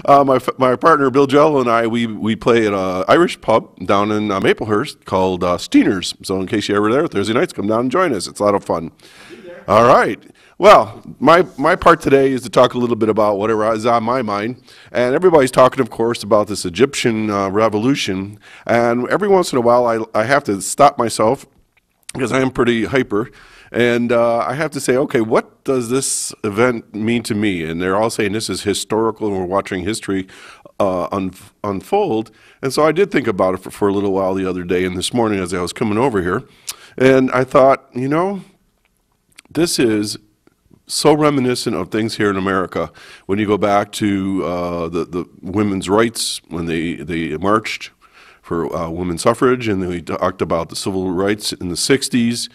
My partner Bill Jello and I, we play at an Irish pub down in Maplehurst called Steener's. So in case you're ever there Thursday nights, come down and join us. It's a lot of fun. All right. Well, my part today is to talk a little bit about whatever is on my mind. And everybody's talking, of course, about this Egyptian revolution. And every once in a while, I have to stop myself because I am pretty hyper. And I have to say, okay, what does this event mean to me? And they're all saying this is historical and we're watching history unfold. And so I did think about it for a little while the other day and this morning as I was coming over here. And I thought, you know, this is so reminiscent of things here in America. When you go back to the women's rights, when they marched for women's suffrage, and then we talked about the civil rights in the 60s.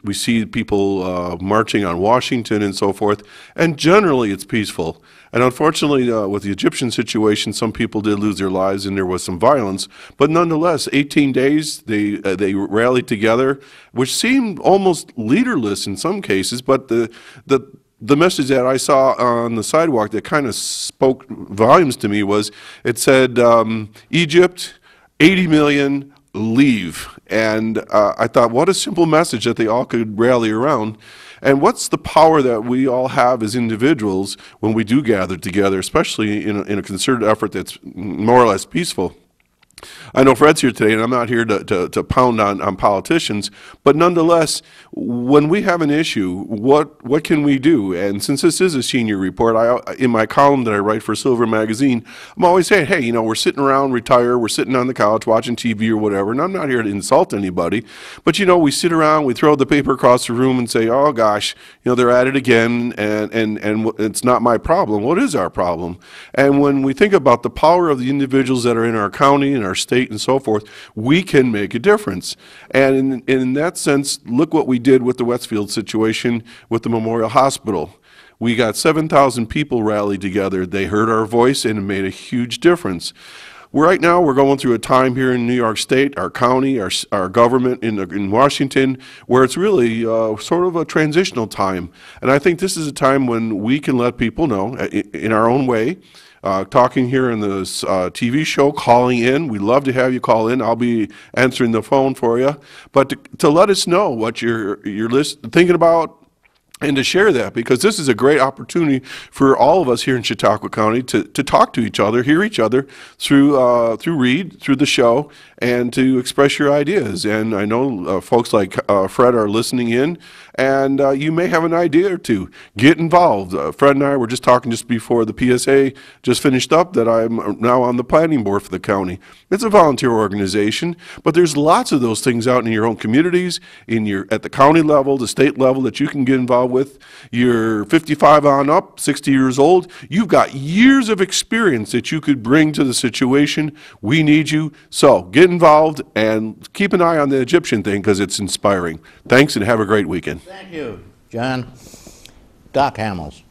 We see people marching on Washington and so forth, and generally it's peaceful. And unfortunately, with the Egyptian situation, some people did lose their lives and there was some violence. But nonetheless, 18 days, they rallied together, which seemed almost leaderless in some cases, but the message that I saw on the sidewalk that kind of spoke volumes to me was, it said, Egypt, 80 million, leave. And I thought, what a simple message that they all could rally around. And what's the power that we all have as individuals when we do gather together, especially in a concerted effort that's more or less peaceful? I know Fred's here today, and I'm not here to pound on politicians, but nonetheless, when we have an issue, what can we do? And since this is a senior report, in my column that I write for Silver Magazine, I'm always saying, hey, you know, we're sitting around, retired, we're sitting on the couch watching TV or whatever, and I'm not here to insult anybody, but you know, we sit around, we throw the paper across the room and say, oh gosh, you know, they're at it again, and it's not my problem. What is our problem? And when we think about the power of the individuals that are in our county and our state and so forth, we can make a difference. And in that sense, look what we did with the Westfield situation with the Memorial Hospital. We got 7,000 people rallied together. They heard our voice and it made a huge difference. Right now, we're going through a time here in New York State, our county, our government in Washington, where it's really sort of a transitional time. And I think this is a time when we can let people know, in our own way, talking here in this TV show, calling in. We'd love to have you call in. I'll be answering the phone for you. But to let us know what you're thinking about, and to share that, because this is a great opportunity for all of us here in Chautauqua County to talk to each other, hear each other through Reed, through the show, and to express your ideas. And I know folks like Fred are listening in, and you may have an idea or two. Get involved. Fred and I were just talking just before the PSA just finished up that I'm now on the planning board for the county. It's a volunteer organization, but there's lots of those things out in your own communities, at the county level, the state level, that you can get involved with. You're 55 on up, 60 years old. You've got years of experience that you could bring to the situation. We need you. So get involved and keep an eye on the Egyptian thing because it's inspiring. Thanks and have a great weekend. Thank you, John. Doc Hamels.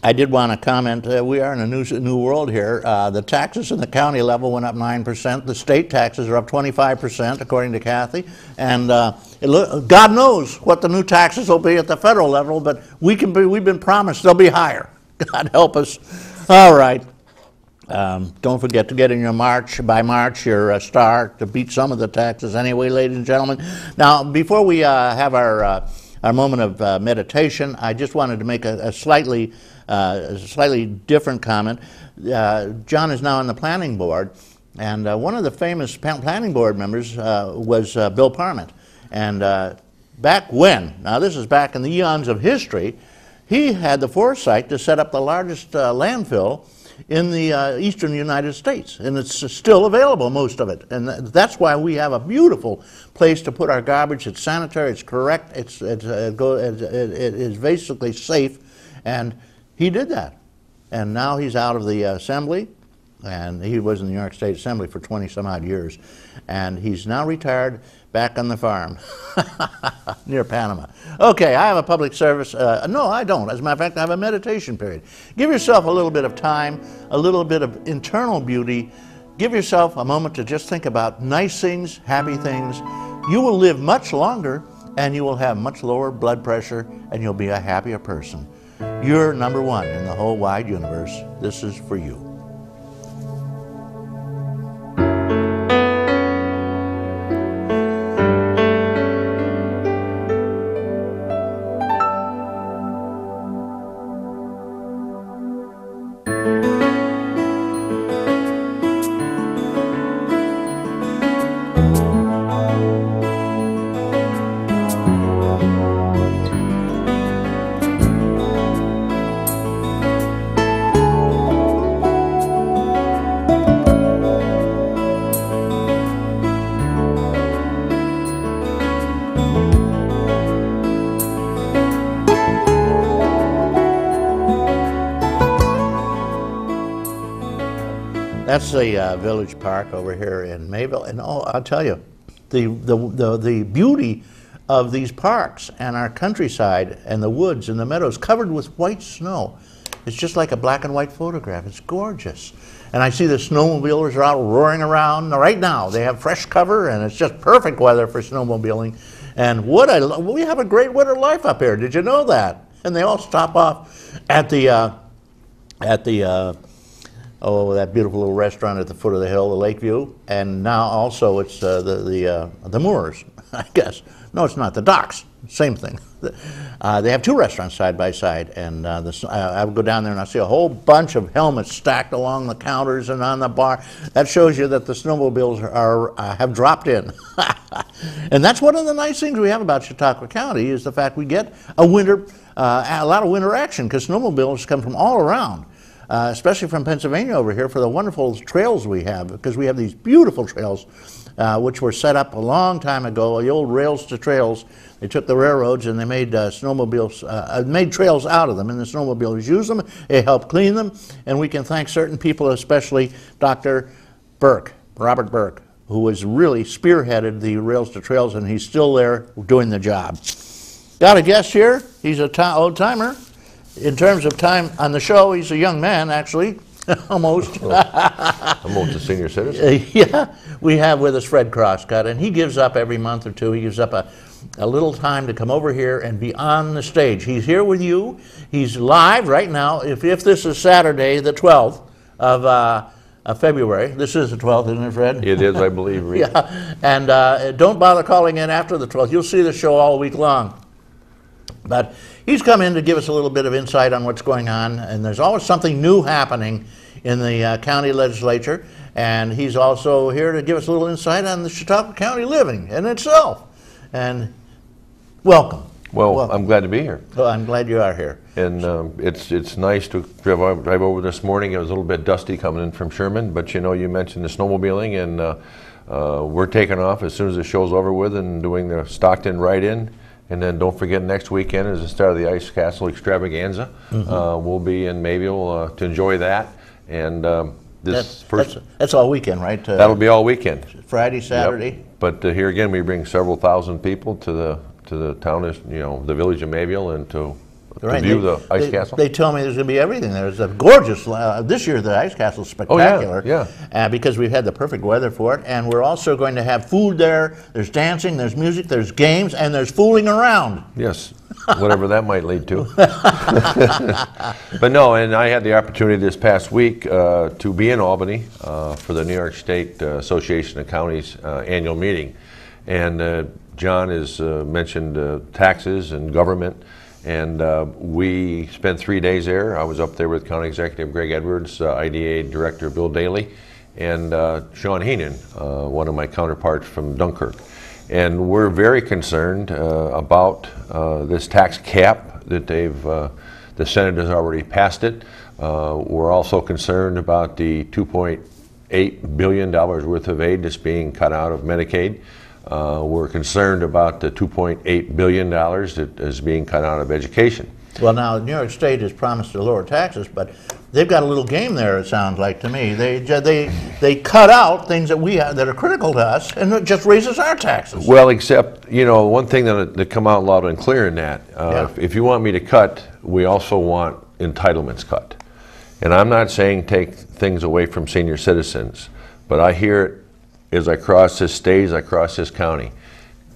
I did want to comment, we are in a new world here. The taxes in the county level went up 9%. The state taxes are up 25%, according to Kathy. And God knows what the new taxes will be at the federal level, but we've been promised they'll be higher. God help us. All right. Don't forget to get in your by March, your star to beat some of the taxes anyway, ladies and gentlemen. Now, before we have our moment of meditation, I just wanted to make a slightly different comment. John is now on the planning board, and one of the famous planning board members was Bill Parment. And back when, now this is back in the eons of history, he had the foresight to set up the largest landfill in the eastern United States, and it's still available, most of it. And that's why we have a beautiful place to put our garbage. It's sanitary, it's correct, it is basically safe, and he did that. And now he's out of the assembly, and he was in the New York State Assembly for 20-some-odd years, and he's now retired, back on the farm near Panama. Okay, I have a public service. No, I don't. As a matter of fact, I have a meditation period. Give yourself a little bit of time, a little bit of internal beauty. Give yourself a moment to just think about nice things, happy things. You will live much longer, and you will have much lower blood pressure, and you'll be a happier person. You're number one in the whole wide universe. This is for you. That's the village park over here in Mayville, and oh, I'll tell you, the beauty of these parks and our countryside and the woods and the meadows covered with white snow. It's just like a black and white photograph. It's gorgeous. And I see the snowmobilers are out roaring around right now. They have fresh cover, and it's just perfect weather for snowmobiling. And we have a great winter life up here. Did you know that? And they all stop off at the oh, that beautiful little restaurant at the foot of the hill, the Lakeview, and now also it's the Moors, I guess. No, it's not, the Docks, same thing. They have two restaurants side by side, and I would go down there and I see a whole bunch of helmets stacked along the counters and on the bar. That shows you that the snowmobiles have dropped in. And that's one of the nice things we have about Chautauqua County is the fact we get a lot of winter action, because snowmobiles come from all around. Especially from Pennsylvania over here, for the wonderful trails we have, because we have these beautiful trails which were set up a long time ago, the old rails to trails. They took the railroads and they made made trails out of them, and the snowmobilers use them, they help clean them, and we can thank certain people, especially Dr. Burke, Robert Burke, who has really spearheaded the rails to trails, and he's still there doing the job. Got a guest here, he's an old-timer. In terms of time on the show, he's a young man, actually, almost. Almost a senior citizen. Yeah, we have with us Fred Crosscut, and he gives up every month or two. He gives up a little time to come over here and be on the stage. He's here with you. He's live right now. If this is Saturday, the 12th of February. This is the 12th, isn't it, Fred? It is, I believe. Reed. Yeah, and don't bother calling in after the 12th. You'll see the show all week long. But he's come in to give us a little bit of insight on what's going on, and there's always something new happening in the county legislature, and he's also here to give us a little insight on the Chautauqua County living in itself. And welcome. Well, welcome. I'm glad to be here. Well, I'm glad you are here. And it's nice to drive over this morning. It was a little bit dusty coming in from Sherman, but you know, you mentioned the snowmobiling, and we're taking off as soon as the show's over with and doing the Stockton ride-in. And then don't forget, next weekend is the start of the Ice Castle Extravaganza. Mm-hmm. We'll be in Mayville to enjoy that. And that's all weekend, right? That'll be all weekend. Friday, Saturday. Yep. But here again, we bring several thousand people to the town, the village of Mayville, and to view the Ice Castle. They tell me there's going to be everything there. There's a gorgeous, this year the Ice Castle is spectacular. Oh, yeah. Because we've had the perfect weather for it. And we're also going to have food there. There's dancing, there's music, there's games, and there's fooling around. Yes, whatever that might lead to. But no, and I had the opportunity this past week to be in Albany for the New York State Association of Counties annual meeting. And John has mentioned taxes and government. And we spent 3 days there. I was up there with County Executive Greg Edwards, IDA Director Bill Daly, and Sean Heenan, one of my counterparts from Dunkirk. And we're very concerned about this tax cap that the Senate has already passed it. We're also concerned about the $2.8 billion worth of aid that's being cut out of Medicaid. We're concerned about the $2.8 billion that is being cut out of education. Well, now, New York State has promised to lower taxes, but they've got a little game there, it sounds like to me. They cut out things that are critical to us, and it just raises our taxes. Well, except, one thing that come out loud and clear in that, if you want me to cut, we also want entitlements cut. And I'm not saying take things away from senior citizens, but I hear it as I cross this state, as I cross this county.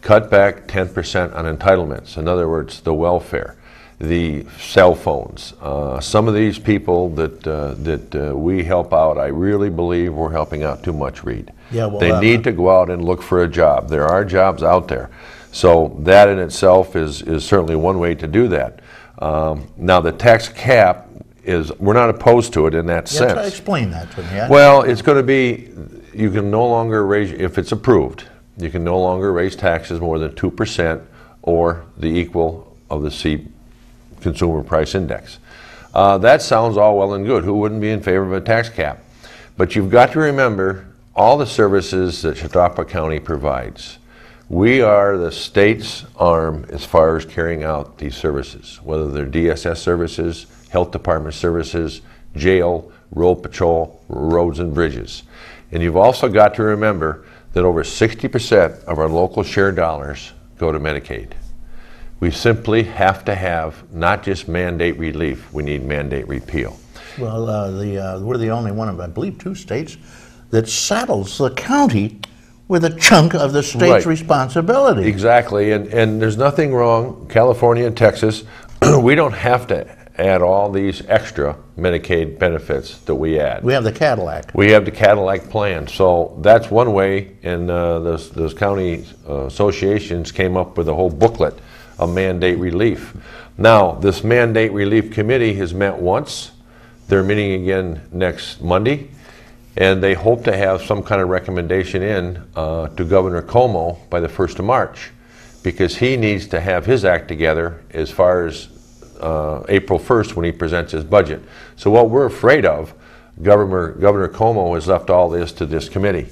Cut back 10% on entitlements. In other words, the welfare. the cell phones. Some of these people that we help out, I really believe we're helping out too much, Reed. Yeah, well, they need to go out and look for a job. There are jobs out there. So that in itself is certainly one way to do that. Now the tax cap we're not opposed to it in that sense. Try to explain that to me. Well, it's going to be, you can no longer raise, if it's approved, you can no longer raise taxes more than 2% or the equal of the Consumer Price Index. That sounds all well and good. Who wouldn't be in favor of a tax cap? But you've got to remember all the services that Chautauqua County provides. We are the state's arm as far as carrying out these services, whether they're DSS services, health department services, jail, road patrol, roads and bridges. And you've also got to remember that over 60% of our local share dollars go to Medicaid. We simply have to have not just mandate relief, we need mandate repeal. Well, we're the only one of, I believe, 2 states that saddles the county with a chunk of the state's responsibility. Exactly, and there's nothing wrong, California and Texas, we don't have to add all these extra Medicaid benefits that we add. We have the Cadillac. We have the Cadillac plan, so that's one way, and those county associations came up with a whole booklet of mandate relief. Now, this mandate relief committee has met once. They're meeting again next Monday, and they hope to have some kind of recommendation in to Governor Cuomo by the 1st of March, because he needs to have his act together as far as April 1st when he presents his budget. So what we're afraid of, Governor Cuomo has left all this to this committee.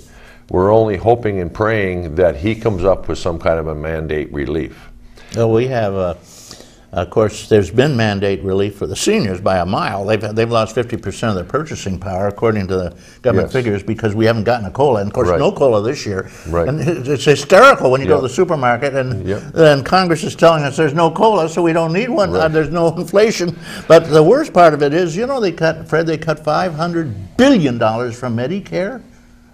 We're only hoping and praying that he comes up with some kind of a mandate relief. Well, we have, of course, there's been mandate relief for the seniors by a mile. They've lost 50% of their purchasing power, according to the government figures, because we haven't gotten a COLA. And of course, no COLA this year. Right. And it's hysterical when you go to the supermarket and Congress is telling us there's no COLA, so we don't need one. There's no inflation. But the worst part of it is, you know, they cut $500 billion from Medicare.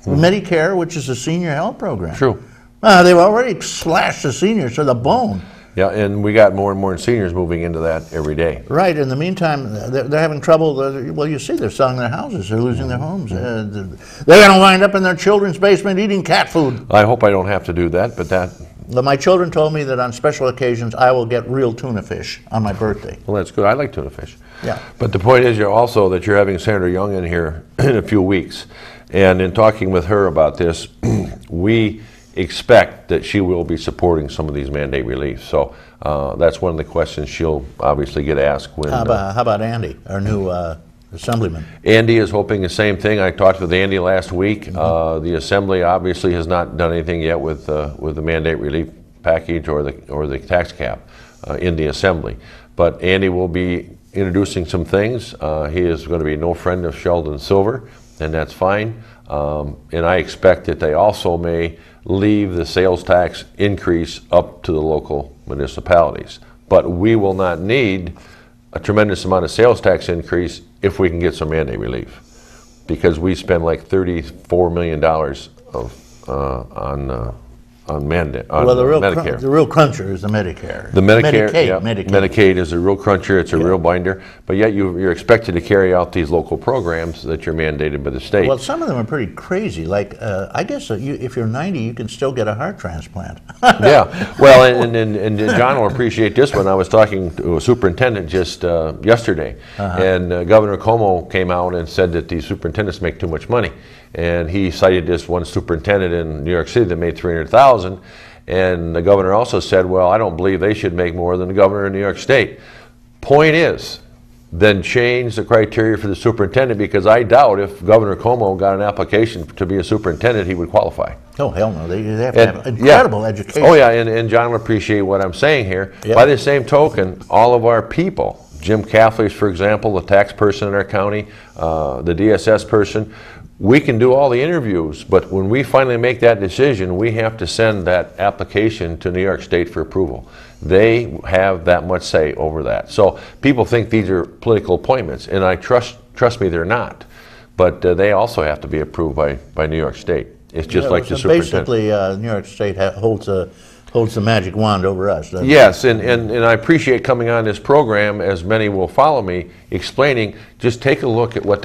Medicare, which is a senior health program. True. They've already slashed the seniors to the bone. Yeah, and we got more and more seniors moving into that every day. Right. In the meantime, they're having trouble. Well, you see, they're selling their houses. They're losing their homes. They're going to wind up in their children's basement eating cat food. I hope I don't have to do that, but that... Well, my children told me that on special occasions, I will get real tuna fish on my birthday. Well, that's good. I like tuna fish. Yeah. But the point is also that you're having Senator Young in here in a few weeks. And in talking with her about this, we expect that she will be supporting some of these mandate reliefs. So that's one of the questions she'll obviously get asked when... How about Andy, our new assemblyman? Andy is hoping the same thing. I talked with Andy last week. The Assembly obviously has not done anything yet with the mandate relief package or the tax cap in the Assembly. But Andy will be introducing some things. He is going to be no friend of Sheldon Silver, and that's fine. And I expect that they also may leave the sales tax increase up to the local municipalities. But we will not need a tremendous amount of sales tax increase if we can get some mandate relief, because we spend like $34 million on Medicare. The real cruncher is the Medicare. The Medicare, Medicaid. Medicaid is a real cruncher. It's a real binder. But yet you're expected to carry out these local programs that you're mandated by the state. Well, some of them are pretty crazy. Like, I guess if you're 90, you can still get a heart transplant. Yeah. Well, and John will appreciate this one. I was talking to a superintendent just yesterday, and Governor Cuomo came out and said that these superintendents make too much money. And he cited this one superintendent in New York City that made $300,000, and the governor also said, well, I don't believe they should make more than the governor in New York State. Point is, then change the criteria for the superintendent, because I doubt if Governor Cuomo got an application to be a superintendent, he would qualify. Oh, hell no. They have to have incredible education. Oh, yeah, and John will appreciate what I'm saying here. Yep. By the same token, all of our people, Jim Catholic, for example, the tax person in our county, the DSS person, we can do all the interviews, but when we finally make that decision, we have to send that application to New York State for approval. They have that much say over that. So people think these are political appointments, and I trust me, they're not. But they also have to be approved by New York State. It's just like the superintendent. Basically, New York State holds holds the magic wand over us, doesn't it? Yes, and I appreciate coming on this program, as many will follow me, explaining, just take a look at what the